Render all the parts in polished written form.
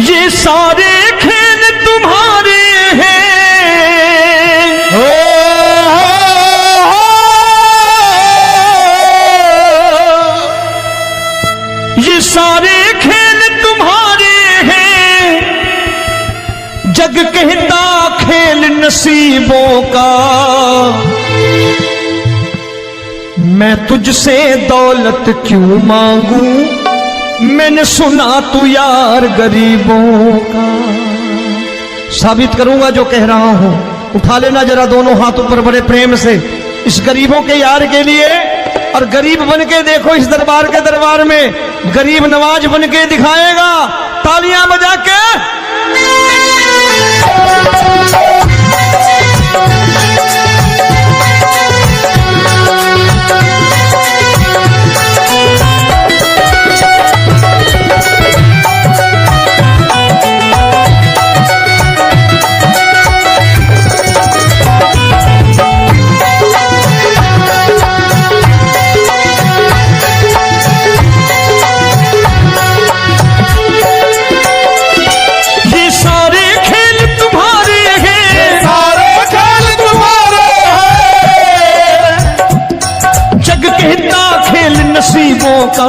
ये सारे खेल तुम्हारे हैं, ये सारे खेल तुम्हारे हैं, जग कहता खेल नसीबों का। मैं तुझसे दौलत क्यों मांगू, मैंने सुना तू यार गरीबों का। साबित करूंगा जो कह रहा हूं। उठा लेना जरा दोनों हाथ ऊपर बड़े प्रेम से इस गरीबों के यार के लिए। और गरीब बन के देखो इस दरबार के दरबार में गरीब नवाज बन के दिखाएगा, तालियां बजा के। नसीबों का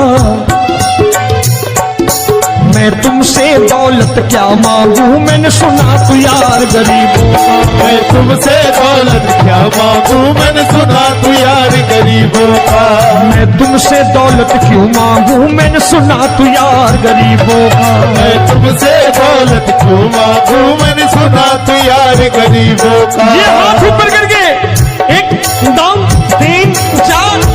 मैं तुमसे दौलत क्या मांगू, मैंने सुना तू यार गरीबों का। मैं तुमसे दौलत क्या मांगू, मैंने सुना तू यार गरीबों का। मैं तुमसे दौलत क्यों मांगू, मैंने सुना तू यार गरीबों का। मैं तुमसे दौलत क्यों मांगू, मैंने सुना तू यार गरीबों का। ये हाथ ऊपर करके 1 2 3 4।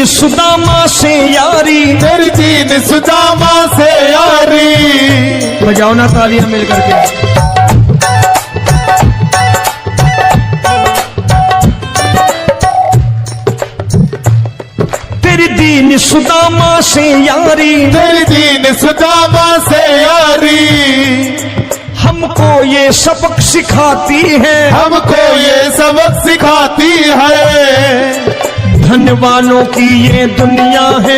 सुदामा से यारी, तेरी दीन सुदामा से यारी। बजाओ ना तालियां मिल करके। तेरी दीन सुदामा से यारी, तेरी दीन सुदामा से यारी। हमको ये सबक सिखाती है, हमको ये सबक सिखाती है। धनवानों की ये दुनिया है,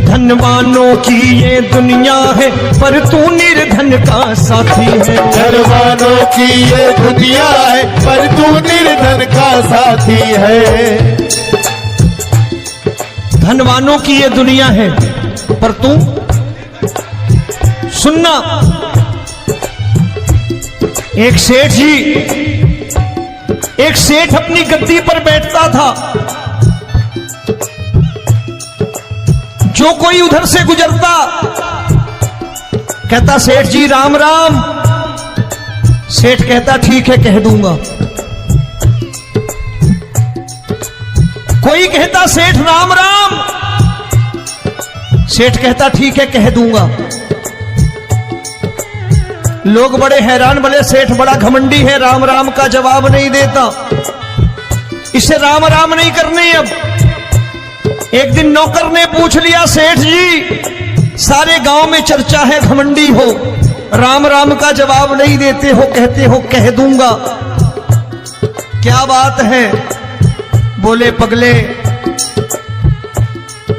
धनवानों की ये दुनिया है, पर तू निर्धन का साथी है। धनवानों की ये दुनिया है, पर तू निर्धन का साथी है। धनवानों की ये दुनिया है, पर तू सुनना। एक सेठ अपनी गद्दी पर बैठता था। जो कोई उधर से गुजरता कहता सेठ जी राम राम। सेठ कहता ठीक है कह दूंगा। कोई कहता सेठ राम राम। सेठ कहता ठीक है कह दूंगा। लोग बड़े हैरान, बोले सेठ बड़ा घमंडी है, राम राम का जवाब नहीं देता, इसे राम राम नहीं करने। अब एक दिन नौकर ने पूछ लिया सेठ जी सारे गांव में चर्चा है घमंडी हो, राम राम का जवाब नहीं देते हो, कहते हो कह दूंगा, क्या बात है? बोले पगले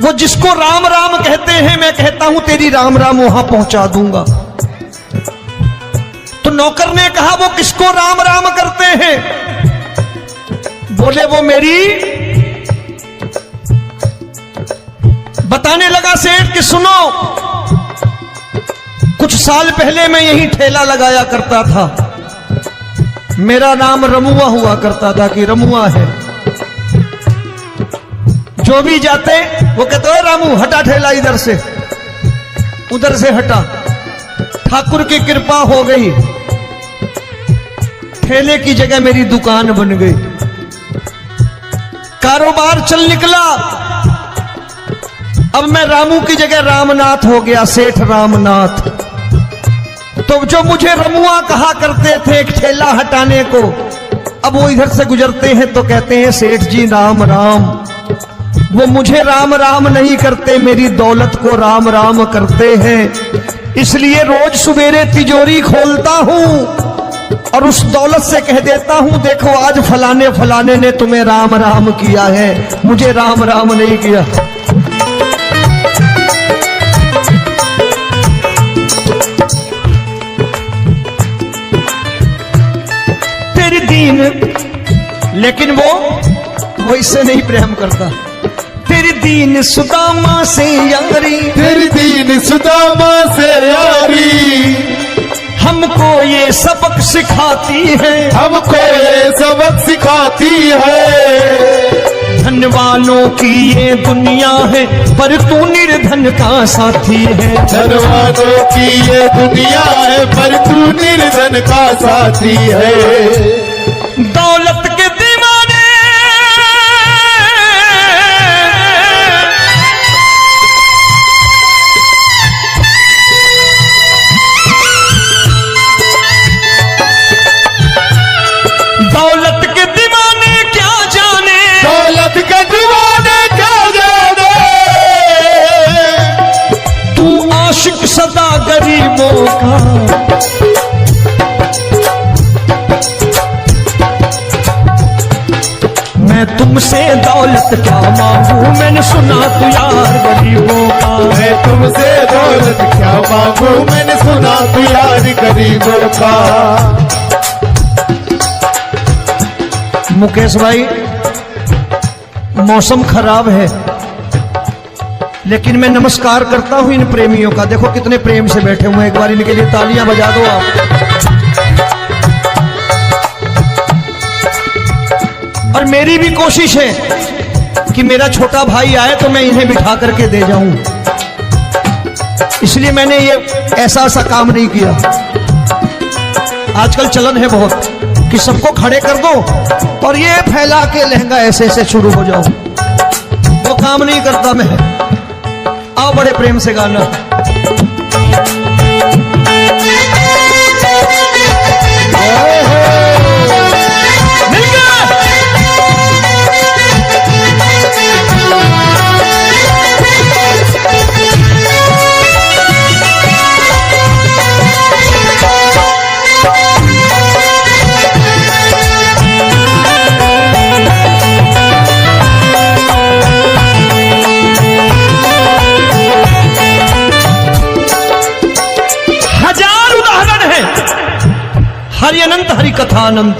वो जिसको राम राम कहते हैं मैं कहता हूं तेरी राम राम वहां पहुंचा दूंगा। तो नौकर ने कहा वो किसको राम राम करते हैं? बोले वो मेरी। बताने लगा सेठ कि सुनो, कुछ साल पहले मैं यही ठेला लगाया करता था, मेरा नाम रमुआ हुआ करता था कि रमुआ है। जो भी जाते वो कहते हो रामू हटा ठेला इधर से, उधर से हटा। ठाकुर की कृपा हो गई, ठेले की जगह मेरी दुकान बन गई, कारोबार चल निकला। अब मैं रामू की जगह रामनाथ हो गया, सेठ रामनाथ। तो जो मुझे रमुआ कहा करते थे एक ठेला हटाने को, अब वो इधर से गुजरते हैं तो कहते हैं सेठ जी राम राम। वो मुझे राम राम नहीं करते, मेरी दौलत को राम राम करते हैं। इसलिए रोज सवेरे तिजोरी खोलता हूं और उस दौलत से कह देता हूं, देखो आज फलाने फलाने ने तुम्हें राम राम किया है, मुझे राम राम नहीं किया। तेरी दीन, लेकिन वो वैसे नहीं प्रेम करता। तेरी दीन सुदामा से यारी, तेरी दीन सुदामा से यारी, हमको ये सबक सिखाती है, हमको ये सबक सिखाती है। धन वालों की ये दुनिया है, पर तू निर्धन का साथी है। धन वालों की ये दुनिया है, पर तू निर्धन का साथी है। दौलत के दीवाने दौलत के दीवाने क्या जाने, दौलत के दीवाने क्या जाने। तू आशिक सदा गरीबों का। मैं तुमसे दौलत क्या मांगू, मैंने सुना तू यार गरीबों का। मैं तुमसे दौलत क्या मांगू, मैंने सुना तू यार गरीबों का। मुकेश भाई, मौसम खराब है, लेकिन मैं नमस्कार करता हूं इन प्रेमियों का। देखो कितने प्रेम से बैठे हुए हैं, एक बार इनके लिए तालियां बजा दो आप। और मेरी भी कोशिश है कि मेरा छोटा भाई आए तो मैं इन्हें बिठा करके दे जाऊं, इसलिए मैंने ये ऐसा काम नहीं किया। आजकल चलन है बहुत कि सबको खड़े कर दो और ये फैला के लहंगा ऐसे ऐसे शुरू हो जाओ, वो काम नहीं करता मैं। आओ बड़े प्रेम से गाना। हरि अनंत हरि कथा अनंत।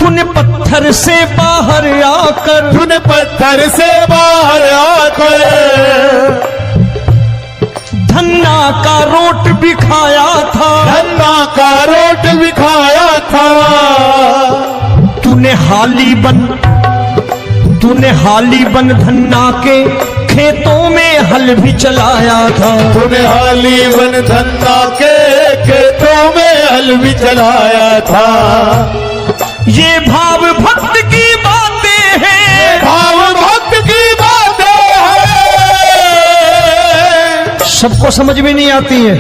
तूने पत्थर से बाहर आकर, तूने पत्थर से बाहर आकर धन्ना का रोट भी खाया था, धन्ना का रोट भी खाया था। तूने हाली बन धन्ना के खेतों में हल भी चलाया था। तूने हाली बन धन्ना के खेतों में हल भी चलाया था। ये भाव भक्त की बातें हैं, भाव भक्त की बातें हैं, सबको समझ में नहीं आती है।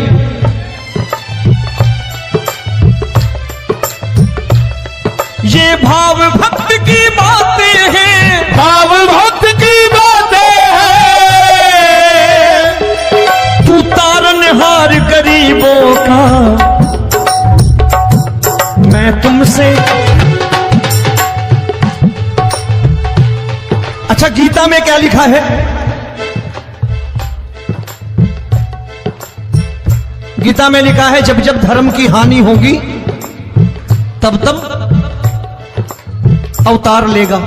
ये भाव भक्त की बातें हैं, भाव भक्त की बातें हैं। तू तारनहार गरीबों का, मैं तुमसे। अच्छा, गीता में क्या लिखा है? गीता में लिखा है जब जब धर्म की हानि होगी तब तब अवतार लेगा।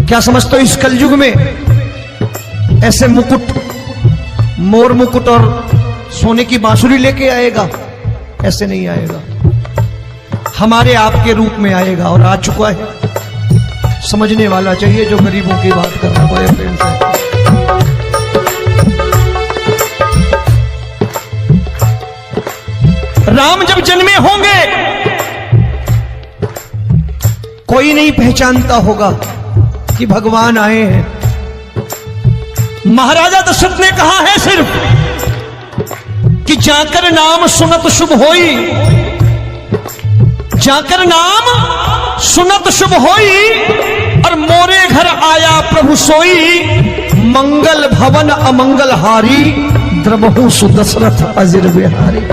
क्या समझते हो, इस कलयुग में ऐसे मुकुट, मोर मुकुट और सोने की बांसुरी लेके आएगा? ऐसे नहीं आएगा, हमारे आपके रूप में आएगा और आ चुका है। समझने वाला चाहिए जो गरीबों की बात कर रहा है बड़े प्रेम से। राम जब जन्मे होंगे कोई नहीं पहचानता होगा, कि भगवान आए हैं। महाराजा दशरथ ने कहा है सिर्फ कि जाकर नाम सुनत शुभ होई, जाकर नाम सुनत शुभ होई, और मोरे घर आया प्रभु सोई, मंगल भवन अमंगल हारी, द्रबहु सुदशरथ अजिर बिहारी।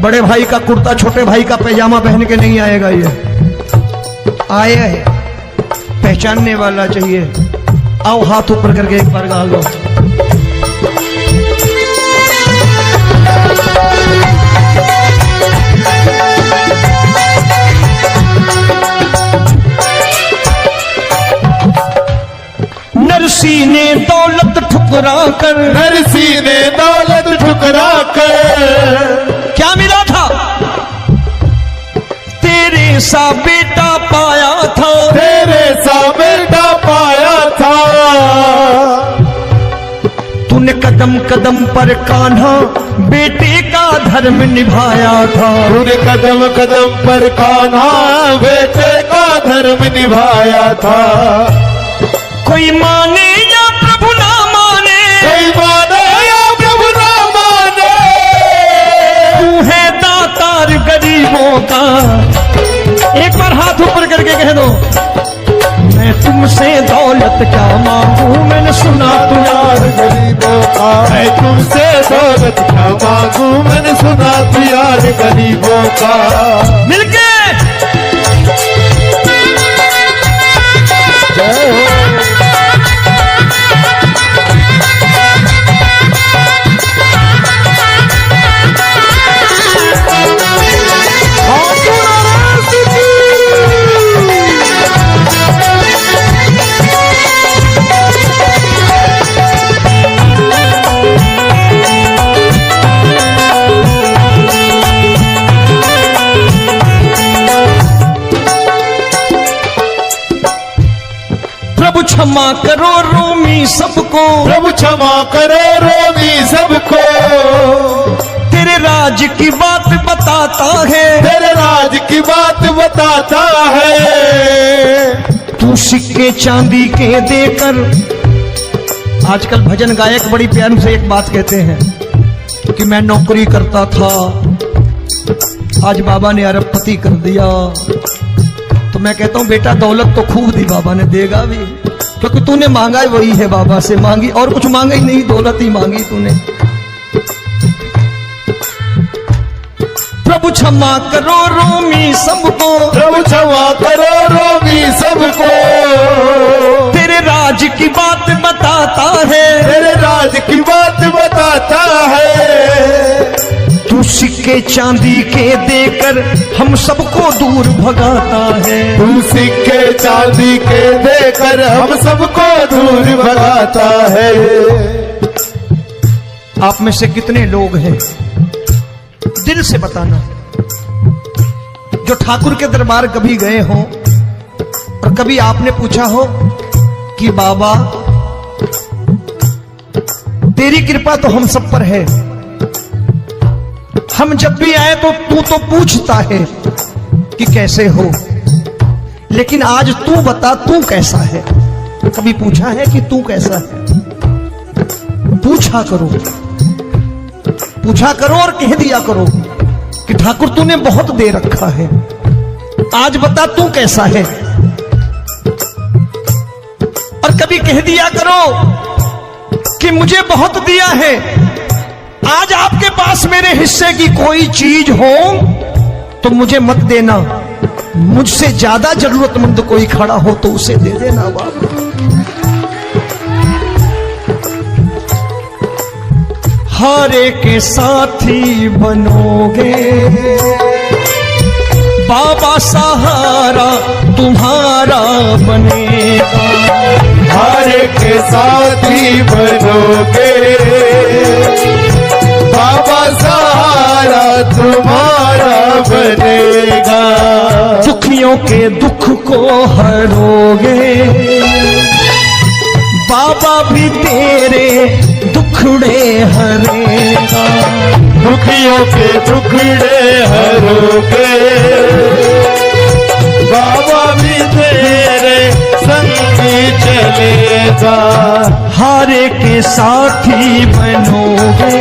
बड़े भाई का कुर्ता छोटे भाई का पैजामा पहन के नहीं आएगा, ये आया है पहचानने वाला चाहिए। आओ हाथ ऊपर करके एक बार गा लो। नरसी ने दौलत ठुकरा कर, नरसी ने दौलत ठुकरा कर, क्या मिला था? तेरे सा बेटा पाया था, तेरे सा बेटा पाया था। तूने कदम कदम पर कान्हा बेटे का धर्म निभाया था, तूने कदम कदम पर कान्हा बेटे का धर्म निभाया था। कोई माने या प्रभु ना माने, कोई माने या प्रभु ना माने, तू है दातार गरीबों का। एक बार हाथ ऊपर करके कह दो, मैं तुमसे दौलत क्या मांगू, मैंने सुना तू यार गरीबों का। मैं तुमसे दौलत क्या मांगू, मैंने सुना तू यार गरीबों का। मिलके जय हो। प्रभु क्षमा करो रोमी सबको, प्रभु क्षमा करो रोमी सबको। तेरे राज की बात बताता है, तेरे राज की बात बताता है। तू सिक्के चांदी के देकर। आजकल भजन गायक बड़ी प्यार से एक बात कहते हैं कि मैं नौकरी करता था, आज बाबा ने अरबपति कर दिया। तो मैं कहता हूं बेटा दौलत तो खूब दी बाबा ने, देगा भी, क्योंकि तूने मांगा ही वही है बाबा से, मांगी और कुछ मांगा ही नहीं, दौलत ही मांगी तूने। प्रभु क्षमा करो रोमी सबको, प्रभु क्षमा करो रोमी सबको। तेरे राज की बात बताता है, तेरे राज की बात बताता है। तू सिक्के चांदी के देकर हम सबको दूर भगाता है। तू सिक्के चांदी के देकर हम सबको दूर भगाता है। आप में से कितने लोग हैं, दिल से बताना, जो ठाकुर के दरबार कभी गए हो और कभी आपने पूछा हो कि बाबा तेरी कृपा तो हम सब पर है, हम जब भी आए तो तू तो पूछता है कि कैसे हो, लेकिन आज तू बता तू कैसा है। कभी पूछा है कि तू कैसा है? पूछा करो, पूछा करो और कह दिया करो कि ठाकुर तूने बहुत दे रखा है, आज बता तू कैसा है। और कभी कह दिया करो कि मुझे बहुत दिया है, आज आपके पास मेरे हिस्से की कोई चीज हो तो मुझे मत देना, मुझसे ज्यादा जरूरतमंद कोई खड़ा हो तो उसे दे देना बाबा। हारे के साथी बनोगे बाबा, सहारा तुम्हारा बनेगा। हारे के साथी बनोगे बाबा, सहारा तुम्हारा बनेगा। दुखियों के दुख को हरोगे बाबा, भी तेरे दुखड़े हरेगा। दुखियों के दुखड़े हरोगे, बाबा भी तेरे संगी चलेगा। हारे के साथी बनोगे,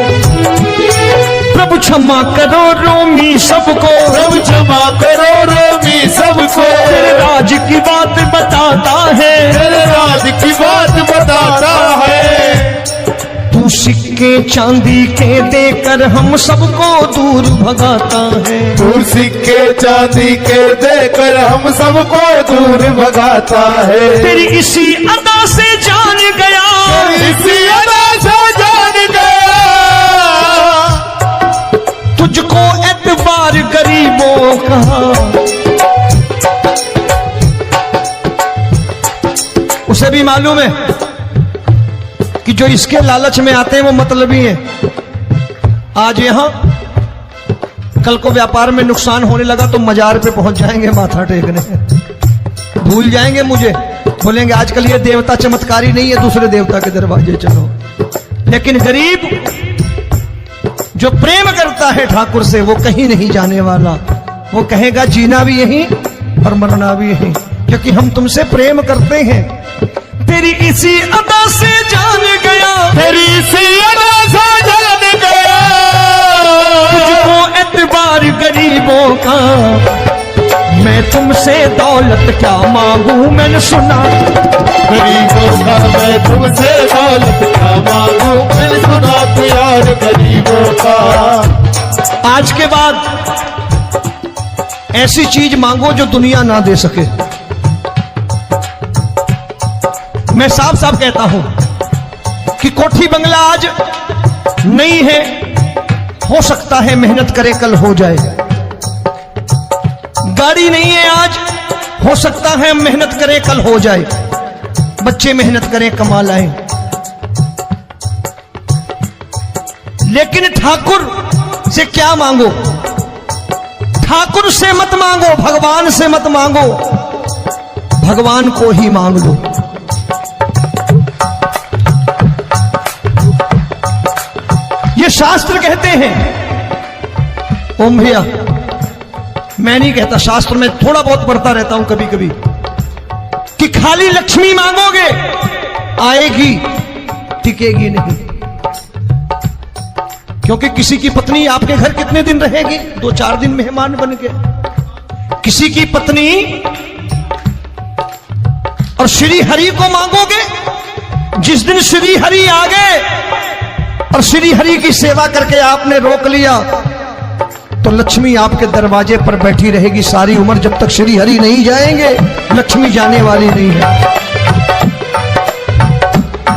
प्रभु क्षमा करो रोमी सबको, प्रभु क्षमा करो रोमी सबको। तेरे राज की बात बताता है, तेरे राज की बात बताता है। तू सिक्के चांदी के देकर हम सबको दूर भगाता है। तू सिक्के चांदी के देकर हम सबको दूर भगाता है। तेरी इसी अदा से जान गया, इसी अदा से जान गया, तुझको एतबार गरीबों का। उसे भी मालूम है कि जो इसके लालच में आते हैं वो मतलबी हैं। आज यहां कल को व्यापार में नुकसान होने लगा तो मजार पे पहुंच जाएंगे माथा टेकने, भूल जाएंगे मुझे, बोलेंगे आजकल ये देवता चमत्कारी नहीं है, दूसरे देवता के दरवाजे चलो। लेकिन गरीब जो प्रेम करता है ठाकुर से वो कहीं नहीं जाने वाला, वो कहेगा जीना भी यहीं और मरना भी यहीं, क्योंकि हम तुमसे प्रेम करते हैं। तेरी इसी अदा से जान गया, तेरी इसी अदा से जान गया, तुझको एतबार गरीबों का। मैं तुमसे दौलत क्या मांगू, मैंने सुना गरीबों का। मैं तुमसे दौलत क्या मांगू, मैंने सुना प्यार गरीबों का। आज के बाद ऐसी चीज मांगो जो दुनिया ना दे सके। मैं साफ साफ कहता हूं कि कोठी बंगला आज नहीं है, हो सकता है मेहनत करे कल हो जाए। गाड़ी नहीं है आज, हो सकता है मेहनत करें कल हो जाए। बच्चे मेहनत करें कमा लाएं, लेकिन ठाकुर से क्या मांगो? ठाकुर से मत मांगो, भगवान से मत मांगो, भगवान को ही मांग लो। ये शास्त्र कहते हैं, ओम भैया मैं नहीं कहता, शास्त्र में थोड़ा बहुत पढ़ता रहता हूं कभी कभी, कि खाली लक्ष्मी मांगोगे आएगी, टिकेगी नहीं। क्योंकि किसी की पत्नी आपके घर कितने दिन रहेगी? 2-4 दिन मेहमान बन के। किसी की पत्नी और श्री हरि को मांगोगे, जिस दिन श्री हरि आ गए और श्री हरि की सेवा करके आपने रोक लिया तो लक्ष्मी आपके दरवाजे पर बैठी रहेगी सारी उम्र। जब तक श्री हरि नहीं जाएंगे लक्ष्मी जाने वाली नहीं है।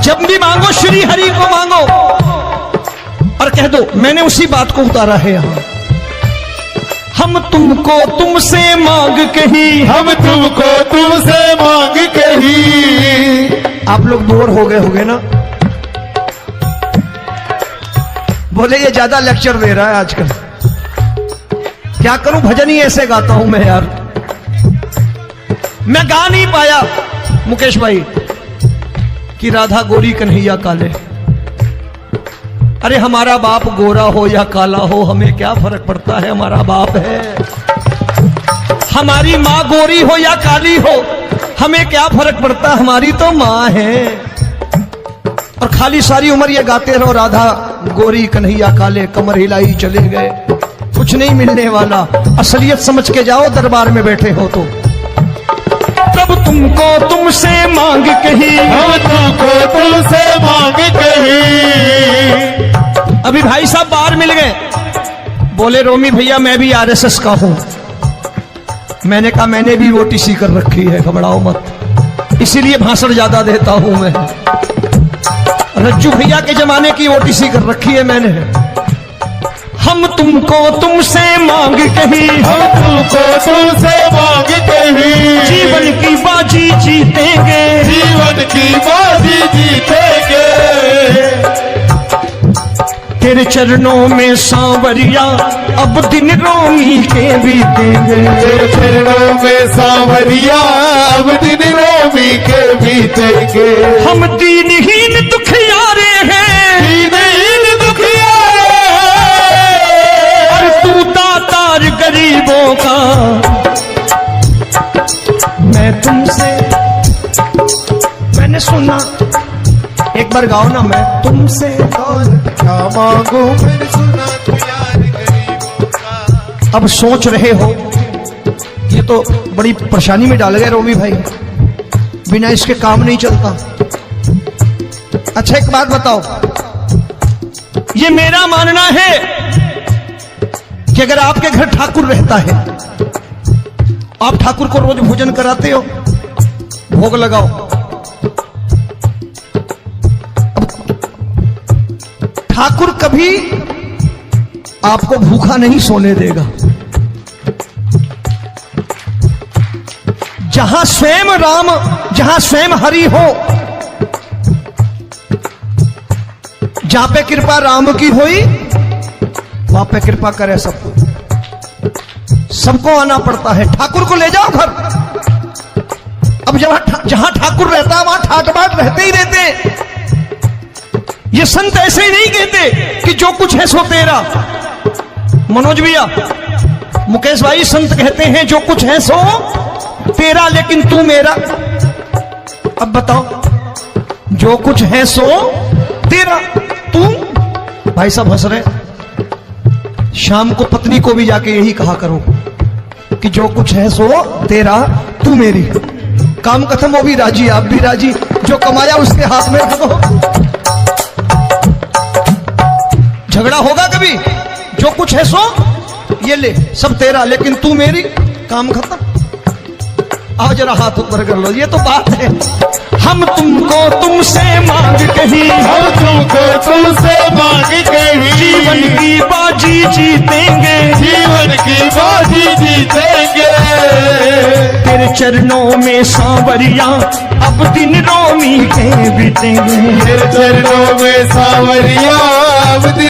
जब भी मांगो श्री हरि को मांगो और कह दो मैंने उसी बात को उतारा है यहां। हम तुमको तुमसे मांग कही, हम तुमको तुमसे मांग कही। आप लोग बोर हो गए होंगे ना, बोले ये ज्यादा लेक्चर दे रहा है आजकल। क्या करूं, भजन ही ऐसे गाता हूं मैं यार। मैं गा नहीं पाया मुकेश भाई कि राधा गोरी कन्हैया काले। अरे हमारा बाप गोरा हो या काला हो हमें क्या फर्क पड़ता है, हमारा बाप है। हमारी माँ गोरी हो या काली हो हमें क्या फर्क पड़ता, हमारी तो माँ है। और खाली सारी उम्र ये गाते रहो राधा गोरी कन्हैया काले, कमर हिलाई चले गए, कुछ नहीं मिलने वाला। असलियत समझ के जाओ दरबार में बैठे हो तो। तब तुमको तुमसे मांग कही, हम तुमको तुमसे मांग कही। अभी भाई साहब बाहर मिल गए, बोले रोमी भैया मैं भी आरएसएस का हूं। मैंने कहा मैंने भी ओटीसी कर रखी है, घबराओ मत, इसीलिए भाषण ज्यादा देता हूं मैं। रज्जू भैया के जमाने की ओटीसी कर रखी है मैंने। हम तुमको तुमसे मांग कही, हम तुमको तुमसे मांग कही। जीवन की बाजी जीतेंगे, जीवन की बाजी जीतेंगे। तेरे चरणों में सांवरिया अब दिन रोमी के बीतेंगे। तेरे चरणों में सांवरिया अब दिन रोमी के बीतेंगे। हम दीनहीन दुखियारे हैं, दीनहीन दुखियारे हैं, एक बार गाओ ना, मैं तुमसे दौलत क्या मांगू मैंने सुना तू यार गरीबों का। अब सोच रहे हो ये तो बड़ी परेशानी में डाल गए रोमी भाई, बिना इसके काम नहीं चलता। अच्छा एक बात बताओ, ये मेरा मानना है कि अगर आपके घर ठाकुर रहता है, आप ठाकुर को रोज भोजन कराते हो, भोग लगाओ, ठाकुर कभी आपको भूखा नहीं सोने देगा। जहां स्वयं राम, जहां स्वयं हरि हो, जहां पे कृपा राम की हुई वहां पे कृपा करे सबको, सबको आना पड़ता है। ठाकुर को ले जाओ घर। अब जहां ठाकुर रहता है वहां ठाट बाट रहते ही रहते हैं। ये संत ऐसे ही नहीं कहते कि जो कुछ है सो तेरा। मनोज भैया, मुकेश भाई, संत कहते हैं जो कुछ है सो तेरा लेकिन तू मेरा। अब बताओ, जो कुछ है सो तेरा, तू। भाई साहब हंस रहे। शाम को पत्नी को भी जाके यही कहा करो कि जो कुछ है सो तेरा, तू मेरी। काम खत्म, वो भी राजी, आप भी राजी, जो कमाया उसके हाथ में रख दो। झगड़ा होगा कभी? जो कुछ है सो ये ले, सब तेरा लेकिन तू मेरी, काम खत्म। आओ जरा हाथ ऊपर कर लो, ये तो बात है। हम तुमको तुमसे मांग कहीं, हम तुमको तुमसे मांग कहीं, जीवन की बाजी जीतेंगे, जीवन की बाजी जीतेंगे। तेरे चरणों में सांवरिया अब दिन रोमी के बीतेंगे। तेरे चरणों में सांवरिया अब दिन